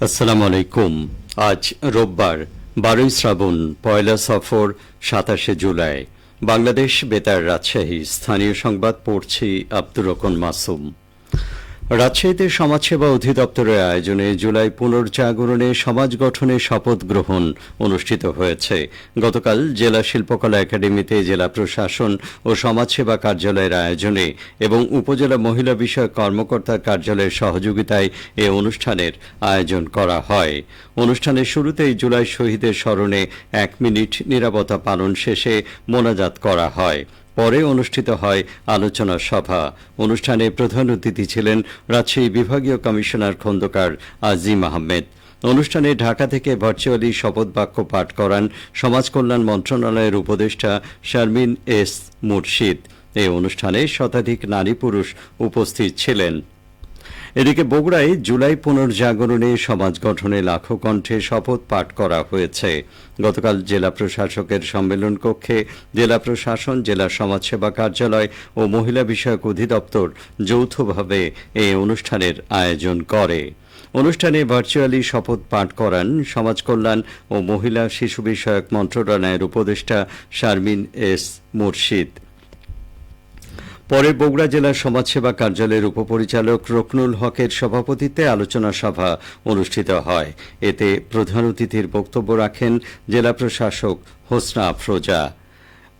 আসসালামু আলাইকুম। আজ রোববার 12ই শ্রাবণ, পয়লা সফর, 27শে জুলাই। বাংলাদেশ বেতার রাজশাহী। স্থানীয় সংবাদ পড়ছি আব্দুর রহমান মাসুম। রাজশাহীতে সমাজসেবা অধিদপ্তরের আয়োজনে জুলাই পুনর্জাগরণে সমাজ গঠনে শপথ গ্রহণ অনুষ্ঠিত হয়েছে। গতকাল জেলা শিল্পকলা একাডেমিতে জেলা প্রশাসন ও সমাজসেবা কার্যালয়ের আয়োজনে এবং উপজেলা মহিলা বিষয়ক কর্মকর্তার কার্যালয়ের সহযোগিতায় এ অনুষ্ঠানের আয়োজন করা হয়। অনুষ্ঠানের শুরুতেই জুলাই শহীদের স্মরণে 1 মিনিট নীরবতা পালন শেষে মোনাজাত করা হয়। পরে অনুষ্ঠিত হয় আলোচনা সভা। অনুষ্ঠানে প্রধান অতিথি ছিলেন রাজশাহী বিভাগীয় কমিশনার খন্দকার আজিম আহমেদ। অনুষ্ঠানে ঢাকা থেকে ভার্চুয়ালি শপথ বাক্য পাঠ করান সমাজ কল্যাণ মন্ত্রণালয়ের উপদেষ্টা শারমিন এস মুর্শিদ। এই অনুষ্ঠানে শতাধিক নারী পুরুষ উপস্থিত ছিলেন। এদিকে বগুড়ায় জুলাই পুনর্জাগরণে সমাজ গঠনে লাখো কণ্ঠে শপথ পাঠ করা হয়েছে। গতকাল জেলা প্রশাসকের সম্মেলন কক্ষে জেলা প্রশাসন, জেলা সমাজসেবা কার্যালয় ও মহিলা বিষয়ক অধিদপ্তর যৌথভাবে এই অনুষ্ঠানের আয়োজন করে। অনুষ্ঠানে ভার্চুয়ালি শপথ পাঠ করান সমাজ কল্যাণ ও মহিলা শিশু বিষয়ক মন্ত্রণালয়ের উপদেষ্টা শারমিন এস মুর্শিদ। পরে বগুড়া জেলার সমাজসেবা কার্যালয়ের উপপরিচালক রকনুল হকের সভাপতিত্বে আলোচনা সভা অনুষ্ঠিত হয়। এতে প্রধান অতিথির বক্তব্য রাখেন জেলা প্রশাসক হোসনা আফরোজা।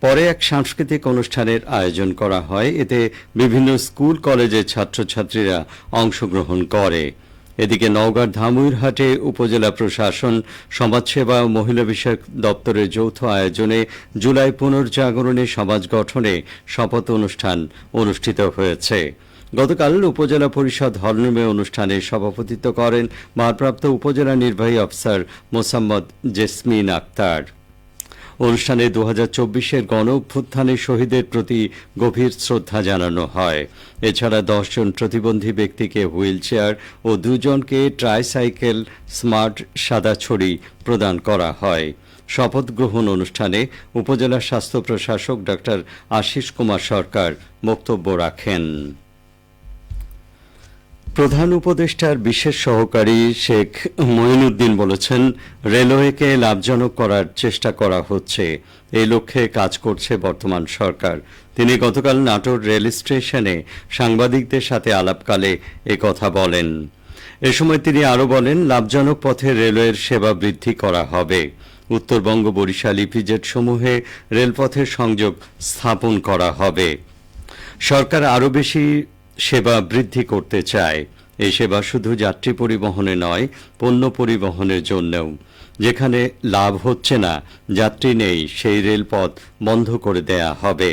পরে এক সাংস্কৃতিক অনুষ্ঠানের আয়োজন করা হয়। এতে বিভিন্ন স্কুল কলেজের ছাত্রছাত্রীরা অংশগ্রহণ করে। এদিকে নওগাঁর ধামইরহাটে উপজেলা প্রশাসন, সমাজসেবা ও মহিলা বিষয়ক দপ্তরের যৌথ আয়োজনে জুলাই পুনর্জাগরণে সমাজ গঠনে শপথ অনুষ্ঠান অনুষ্ঠিত হয়েছে। গতকাল উপজেলা পরিষদ হলরুমে অনুষ্ঠানে সভাপতিত্ব করেন ভারপ্রাপ্ত উপজেলা নির্বাহী অফিসার মোসাম্মদ জেসমিন আক্তার। অনুষ্ঠানে 2024-এর গণ অভ্যুত্থানে শহীদের প্রতি গভীর শ্রদ্ধা জানানো হয়। এছাড়া 10 জন প্রতিবন্ধী ব্যক্তিকে হুইল চেয়ার ও 2 জনকে ট্রাইসাইকেল স্মার্ট সাদা ছড়ি প্রদান করা হয়। শপথ গ্রহণ অনুষ্ঠানে উপজেলা স্বাস্থ্য প্রশাসক ডা আশিস কুমার সরকার বক্তব্য রাখেন। প্রধান উপদেষ্টার বিশেষ সহকারী শেখ মঈনুদ্দিন বলেছেন, রেলওয়েকে লাভজনক করার চেষ্টা করা হচ্ছে। এই লক্ষ্যে কাজ করছে বর্তমান সরকার। তিনি গতকাল নাটোর রেল স্টেশনে সাংবাদিকদের সাথে আলাপকালে কথা বলেন। এ সময় তিনি আরও বলেন, লাভজনক পথে রেলওয়ের সেবা বৃদ্ধি করা হবে। উত্তরবঙ্গ, বরিশাল ইপিজেড সমূহে রেলপথের সংযোগ স্থাপন করা হবে। সরকার আরও বেশি সেবা বৃদ্ধি করতে চায়। এই সেবা শুধু যাত্রী পরিবহনে নয়, পণ্য পরিবহনের জন্যও। যেখানে লাভ হচ্ছে না, যাত্রী নেই, সেই রেলপথ বন্ধ করে দেয়া হবে।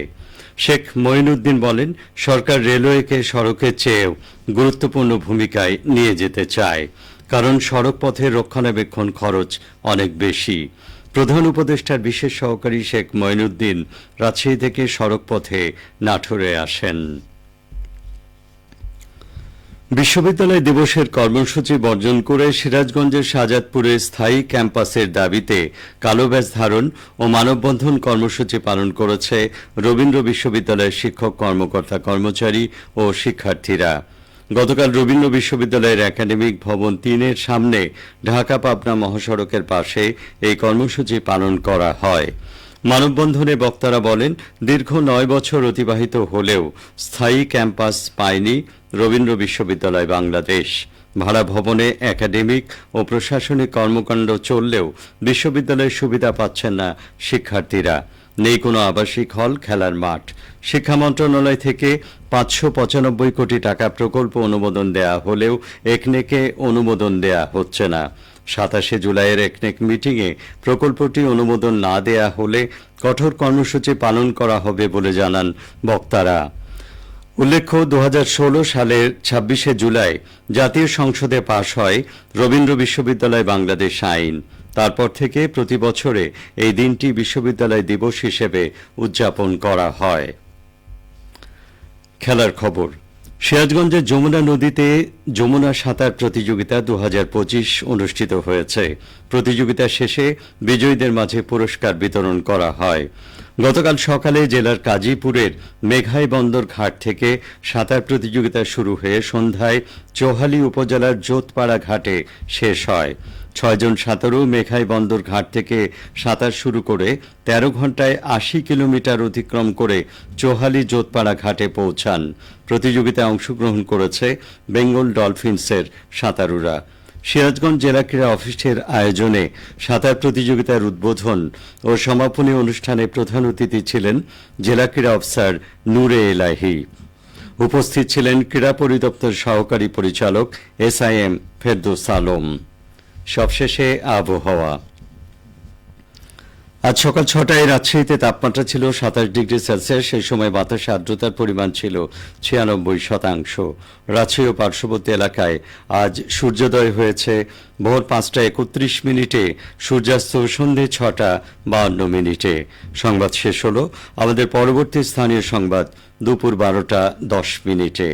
শেখ মঈনুদ্দিন বলেন, সরকার রেলওয়েকে সড়কের চেয়েও গুরুত্বপূর্ণ ভূমিকায় নিয়ে যেতে চায়, কারণ সড়ক পথের রক্ষণাবেক্ষণ খরচ অনেক বেশি। প্রধান উপদেষ্টার বিশেষ সহকারী শেখ মঈনুদ্দিন রাজশাহী থেকে সড়ক পথে নাটোরে আসেন। বিশ্ববিদ্যালয় দিবসের কর্মসূচি বর্জন করে সিরাজগঞ্জের শাহজাদপুরে স্থায়ী ক্যাম্পাসের দাবিতে কালো ব্যাজ ধারণ ও মানববন্ধন কর্মসূচি পালন করেছে রবীন্দ্র বিশ্ববিদ্যালয়ের শিক্ষক, কর্মকর্তা, কর্মচারী ও শিক্ষার্থীরা। গতকাল রবীন্দ্র বিশ্ববিদ্যালয়ের একাডেমিক ভবন 3-এর সামনে ঢাকা পাবনা মহাসড়কের পাশে এই কর্মসূচি পালন করা হয়। মানববন্ধনে বক্তারা বলেন, দীর্ঘ 9 বছর অতিবাহিত হলেও স্থায়ী ক্যাম্পাস পায়নি রবীন্দ্র বিশ্ববিদ্যালয় বাংলাদেশ। ভাড়া ভবনে একাডেমিক ও প্রশাসনিক কর্মকাণ্ড চললেও বিশ্ববিদ্যালয়ের সুবিধা পাচ্ছেন না শিক্ষার্থীরা। নেই কোনো আবাসিক হল, খেলার মাঠ। শিক্ষা মন্ত্রণালয় থেকে 595 কোটি টাকা প্রকল্প অনুমোদন দেয়া হলেও একনেকে অনুমোদন দেয়া হচ্ছে না। 27শে জুলাইয়ের একনেক মিটিংয়ে প্রকল্পটি অনুমোদন না দেয়া হলে কঠোর কর্মসূচি পালন করা হবে বলে জানান বক্তারা। উল্লেখ্য, 2016 সালের 26শে জুলাই জাতীয় সংসদে পাশ হয় রবীন্দ্র বিশ্ববিদ্যালয় বাংলাদেশ আইন। তারপর থেকে প্রতি বছরে এই দিনটি বিশ্ববিদ্যালয় দিবস হিসেবে উদযাপন করা হয়। খেলার খবর। সিরাজগঞ্জের যমুনা নদীতে যমুনা সাঁতার প্রতিযোগিতা 2025 অনুষ্ঠিত হয়েছে। প্রতিযোগিতা শেষে বিজয়ীদের মাঝে পুরস্কার বিতরণ করা হয়। গতকাল সকালে জেলার কাজীপুরের মেঘাই বন্দর ঘাট থেকে সাঁতার প্রতিযোগিতা শুরু হয়ে সন্ধ্যায় চোহালী উপজেলার জোতপাড়া ঘাটে শেষ হয়। 6 জন সাঁতারু মেঘাই বন্দর ঘাট থেকে সাঁতার শুরু করে 13 ঘন্টায় 80 কিলোমিটার অতিক্রম করে চোহালী জোতপাড়া ঘাটে পৌঁছান। প্রতিযোগিতায় অংশগ্রহণ করেছে বেঙ্গল ডলফিনসের সাঁতারুরা। সিরাজগঞ্জ জেলা ক্রীড়া অফিসের আয়োজনে সাঁতার প্রতিযোগিতার উদ্বোধন ও সমাপনী অনুষ্ঠানে প্রধান অতিথি ছিলেন জেলা ক্রীড়া অফিসার নূরে এলাহি। উপস্থিত ছিলেন ক্রীড়া পরিদপ্তর সহকারী পরিচালক SIM ফেরদৌস আলম। সবশেষে আবহাওয়া। আজ সকাল 6টায় রাজশাহীতে তাপমাত্রা ছিল 27 ডিগ্রি সেলসিয়াস। সেই সময় বাতাসে আর্দ্রতার পরিমাণ ছিল 96%। রাজশাহী ও পার্শ্ববর্তী এলাকায় আজ সূর্যোদয় হয়েছে ভোর 5টা 31 মিনিটে, সূর্যাস্ত সন্ধে 6টা 52 মিনিটে। সংবাদ শেষ হলো। আমাদের পরবর্তী স্থানীয় সংবাদ দুপুর 12টা 10 মিনিটে।